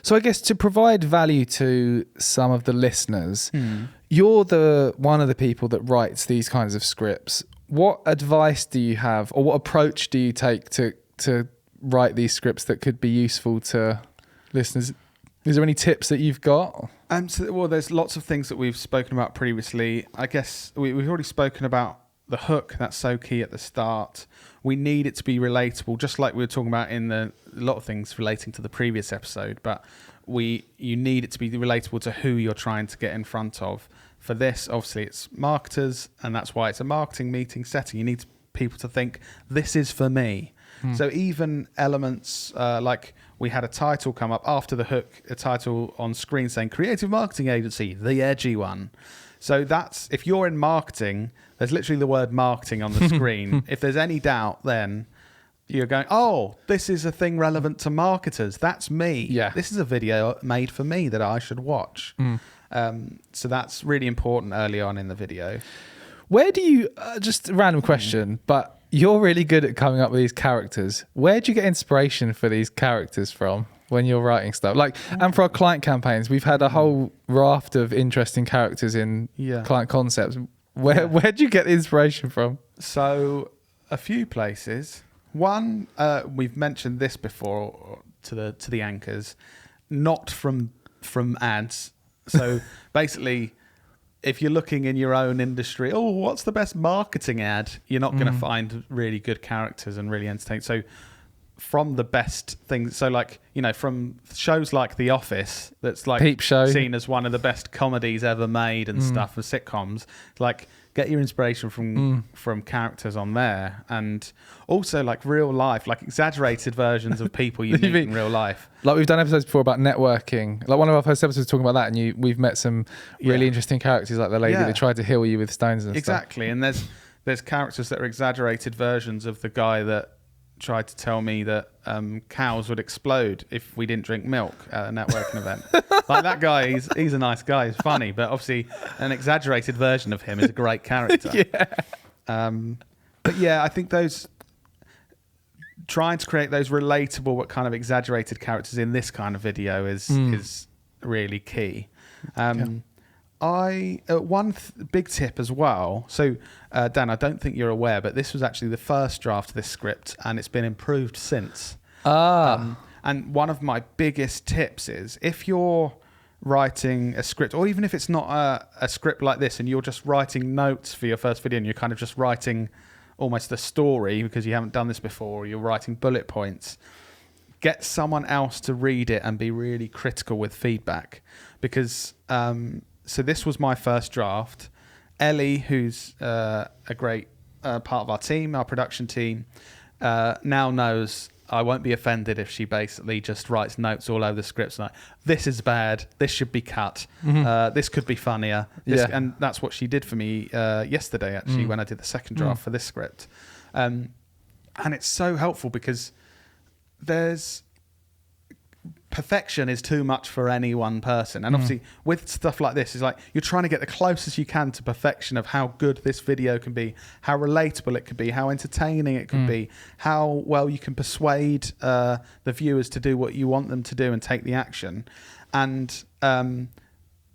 So I guess to provide value to some of the listeners, you're one of the people that writes these kinds of scripts. What advice do you have, or what approach do you take to write these scripts that could be useful to listeners? Is there any tips that you've got? Well, there's lots of things that we've spoken about previously. I guess we've already spoken about the hook. That's so key at the start. We need it to be relatable, just like we were talking about in a lot of things relating to the previous episode. But you need it to be relatable to who you're trying to get in front of. For this, obviously, it's marketers, and that's why it's a marketing meeting setting. You need people to think, this is for me. So even elements like we had a title come up after the hook, a title on screen saying Creative Marketing Agency, the edgy one. So that's, if you're in marketing, there's literally the word marketing on the screen. If there's any doubt, then you're going, oh, this is a thing relevant to marketers. That's me. Yeah. This is a video made for me that I should watch. So that's really important early on in the video. Where do you, just a random question, but you're really good at coming up with these characters. Where do you get inspiration for these characters from when you're writing stuff? Like, and for our client campaigns, we've had a whole raft of interesting characters in client concepts. Where do you get the inspiration from? So a few places. One, we've mentioned this before to the anchors, not from ads. So basically, if you're looking in your own industry, what's the best marketing ad? You're not going to find really good characters and really entertaining. So from the best things, so like, from shows like The Office, that's like Peep Show, seen as one of the best comedies ever made and stuff, and sitcoms, like get your inspiration from characters on there. And also like real life, like exaggerated versions of people you meet in real life. Like we've done episodes before about networking. Like one of our first episodes was talking about that, and we've met some really interesting characters, like the lady that tried to heal you with stones and stuff. Exactly. And there's characters that are exaggerated versions of the guy that tried to tell me that cows would explode if we didn't drink milk at a networking event. Like that guy, he's a nice guy, he's funny, but obviously an exaggerated version of him is a great character. But yeah, I think trying to create those relatable but kind of exaggerated characters in this kind of video is really key. One big tip as well. So, Dan, I don't think you're aware, but this was actually the first draft of this script, and it's been improved since. And one of my biggest tips is if you're writing a script, or even if it's not a script like this, and you're just writing notes for your first video, and you're kind of just writing almost a story because you haven't done this before, or you're writing bullet points, get someone else to read it and be really critical with feedback, because so this was my first draft. Ellie, who's a great part of our team, our production team, now knows I won't be offended if she basically just writes notes all over the scripts like, this is bad, this should be cut, this could be funnier. And that's what she did for me yesterday, actually, when I did the second draft for this script. And it's so helpful because perfection is too much for any one person, and obviously with stuff like this, is like you're trying to get the closest you can to perfection of how good this video can be, how relatable it could be, how entertaining it could be, how well you can persuade the viewers to do what you want them to do and take the action. And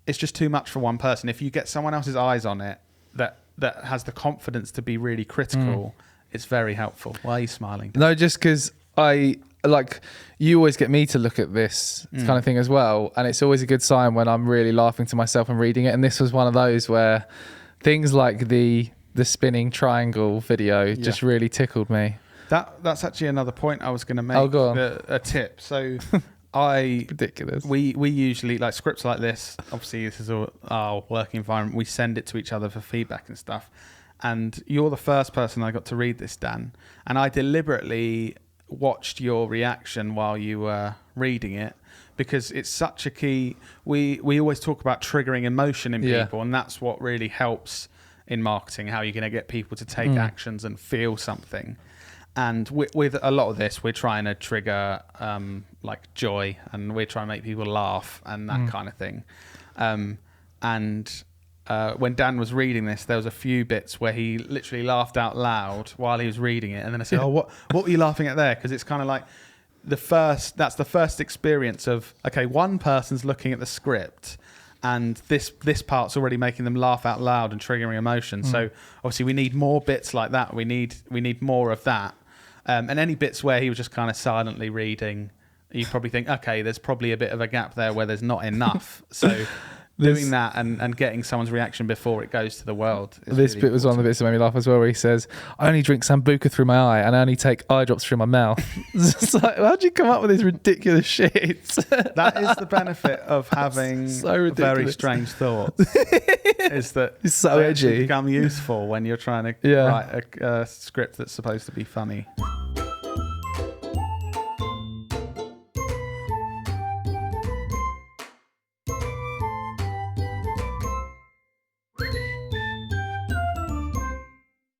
it's just too much for one person. If you get someone else's eyes on it that has the confidence to be really critical, it's very helpful. Why are you smiling? No, just because you always get me to look at this kind of thing as well, and it's always a good sign when I'm really laughing to myself and reading it. And this was one of those where things like the spinning triangle video just really tickled me. That's actually another point I was going to make. Oh, go on. A tip. So ridiculous. We usually, like scripts like this, obviously this is our working environment, we send it to each other for feedback and stuff. And you're the first person I got to read this, Dan, and I deliberately watched your reaction while you were reading it, because it's such a key. We always talk about triggering emotion in people, and that's what really helps in marketing, how you're going to get people to take actions and feel something. And with a lot of this, we're trying to trigger like joy, and we're trying to make people laugh and that kind of thing. When Dan was reading this, there was a few bits where he literally laughed out loud while he was reading it. And then I said, what were you laughing at there? Because it's kind of like, that's the first experience of, okay, one person's looking at the script and this part's already making them laugh out loud and triggering emotion. So obviously we need more bits like that. We need more of that. And any bits where he was just kind of silently reading, you probably think, okay, there's probably a bit of a gap there where there's not enough. So doing that and getting someone's reaction before it goes to the world. This really bit was one of the bits that made me laugh as well, where he says, I only drink Sambuca through my eye and I only take eye drops through my mouth. It's like, how'd you come up with these ridiculous shit? That is the benefit of having very strange thoughts. Is that it's so edgy. become useful when you're trying to write a script that's supposed to be funny.